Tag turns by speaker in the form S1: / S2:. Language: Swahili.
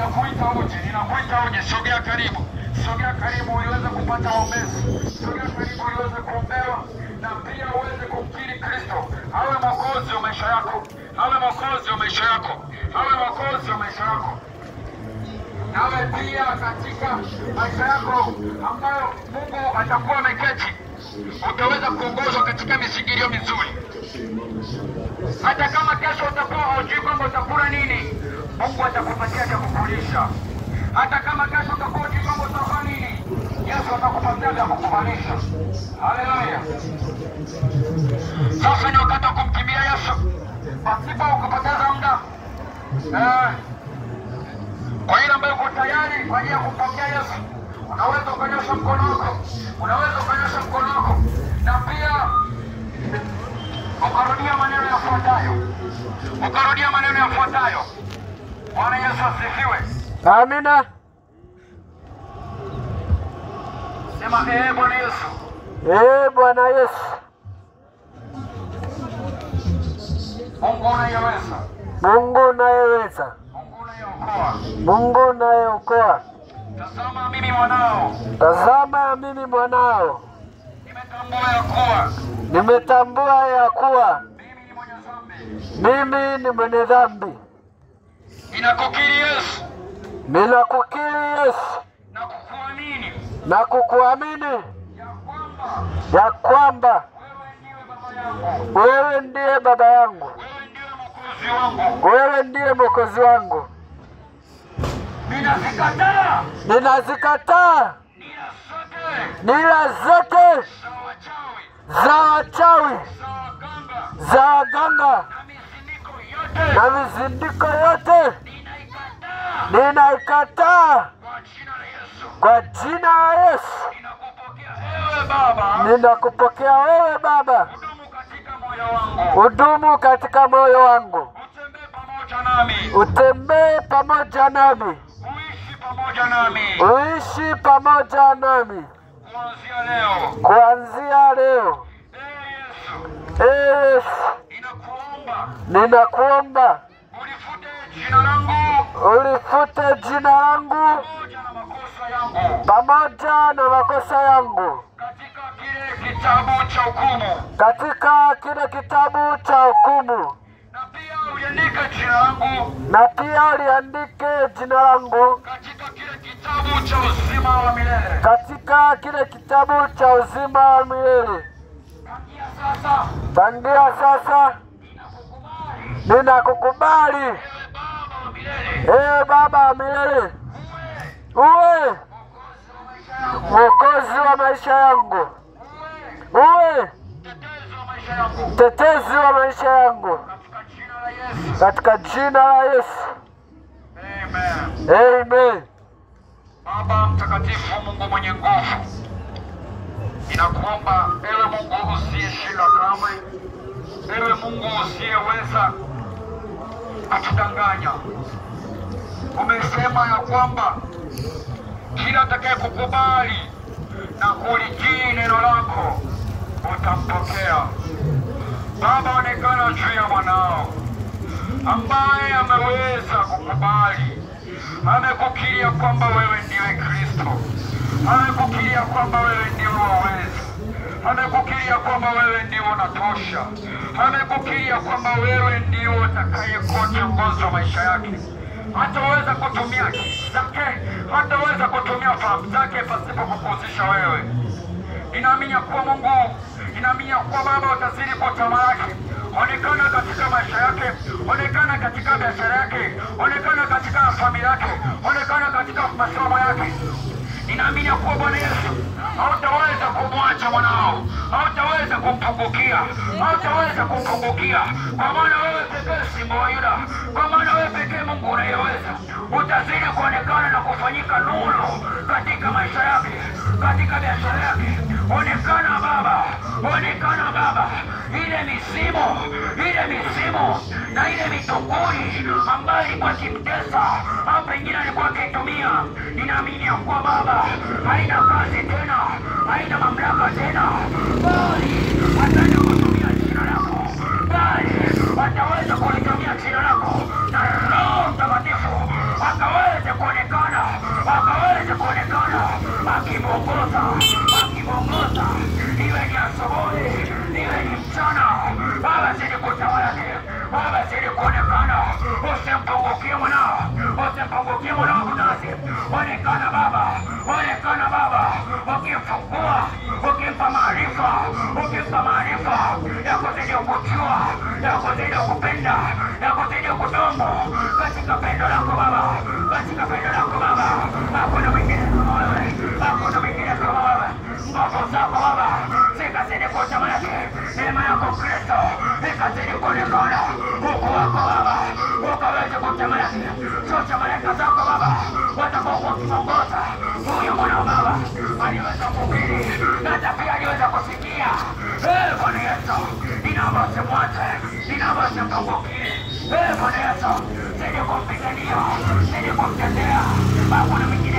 S1: ninakuita uje, sogea karibu. Sogea karibu uweze kupata ombezi. Sogea karibu uweze kuombewa na pia uweze kumkiri Kristo awe mwokozi wa maisha yako. Awe mwokozi wa maisha yako. Awe mwokozi wa maisha yako. Nawe pia katika maisha yako ambayo Mungu atakuwa ameketi, utaweza kuongozwa katika misingirio mizuri. Hata kama kesho utakuwa hujui kwamba utakula nini, Mungu atakupatia cha kukulisha. Hata kama kesho utakuwa hujui kwamba utafanya nini, Yesu atakupatia cha kukuvalisha. Haleluya. Sasa ni wakati wa kumkimbia Yesu pasipo kupoteza muda. Kwa ile ambayo uko tayari kwa ajili ya kumpokea Yesu, unaweza ukanyosha mkono wako. Unaweza ukanyosha mkono wako na pia ukarudia maneno yafuatayo. Ukarudia maneno yafuatayo. Bwana Yesu asifiwe.
S2: Amina.
S1: Sema Bwana Yesu.
S2: Bwana Yesu.
S1: Mungu unayeweza.
S2: Mungu unayeweza. Mungu unayeokoa.
S1: Tazama mimi mwanao.
S2: Tazama mimi mwanao. Nimetambua ya kuwa mimi ni mwenye dhambi.
S1: Ninakukiri Yesu.
S2: Ninakukiri Yesu. Na kukuamini ya kwamba wewe ndiye baba yangu. Wewe ndiye mwokozi wangu. Ninazikataa nila zote za wachawi, za waganga na mizindiko yote. Ninaikataa kwa jina la Yesu. Ninakupokea wewe Baba. Udumu katika moyo wangu. Utembee pamoja nami. Uishi pamoja nami. Kuanzia leo. Yesu. Ninakuomba ulifute jina langu pamoja na makosa yangu katika kile kitabu cha hukumu. Na pia uliandike jina langu katika kile kitabu cha uzima wa milele. Katika kile kitabu cha uzima wa milele. Tangia sasa ninakukubali. Baba wa milele. Uwe mwokozi wa maisha yangu. Uwe mtetezi wa maisha yangu. Katika jina la Yesu.
S1: Amen.
S2: Amen.
S1: Baba mtakatifu, Mungu mwenye nguvu, ninakuomba ewe Mungu usiyeshinda kamwe, ewe Mungu usiyeweza kutudanganya. Umesema ya kwamba kila atakaye kukubali na kulitii neno lako utampokea. Baba, onekana juu ya mwanao ambaye ameweza kukubali. Amekukiria kwamba wewe ndiwe Kristo. Amekukiria kwamba wewe ndiwe waweza. Amekukiria kwamba wewe ndiwe unatosha. Amekukiria kwamba wewe ndiwe utakayekuwa kiongozi wa maisha yake. Hataweza kutumia akili zake, hataweza kutumia fahamu zake pasipo kukuhusisha wewe. Ninaamini kuwa Mungu, ninaamini kuwa Baba utazidi kutamalaki. Onekana katika maisha yake, onekana katika biashara yake, onekana katika familia yake, onekana katika masomo yake. Ninaamini kuwa Bwana Yesu hautaweza kumwacha mwanao, hautaweza kumpungukia, hautaweza kumpungukia, kwa maana wewe pekee Simba wa Yuda, kwa maana wewe pekee Mungu unayeweza. Utazidi kuonekana na kufanyika nuru katika maisha yake, katika biashara yake. Onekana Baba, onekana Baba. Ile misimu na ile mitunguri ambayo ilikuwa ikimtesa au pengine alikuwa akitumia, ninaamini ya kuwa Baba haina kazi tena, haina mamlaka tena, bali wataweza kutumia jina lako, bali wataweza kulitumia jina lako, na Roho Mtakatifu akaweze akimwongoza, iwe ni asubuhi, iwe ni mchana. Baba zidi kutawalake, Baba zidi kuonekana, usimpungukie mwanao, usimpungukie mwanao kunasi. Onekana Baba, ukimfungua, ukimpa maarifa ya kuzidi kujua, ya kuzidi kupenda, ya kuzidi kudumu katika pendo lako Baba, katika pendo lako Baba. Hakuna mwingine kama wewe, hakuna mwingine kama wewe. Nguvu zako Baba zikazidi kutamalaki, neema yako Kristo ikazidi kuonekana, Mungu wako Baba ukaweze kutamalaki. Chocha malaika zako Baba watakuwa wakimwongoza huyu mwanao Baba, aliweza kuhubiri na hata pia aliweza kusikia. Bwana Yesu, ninaomba usimwache, ninaomba usimpungukie. Bwana Yesu, zidi kumpigania, zidi kumtetea. Hakuna mwingine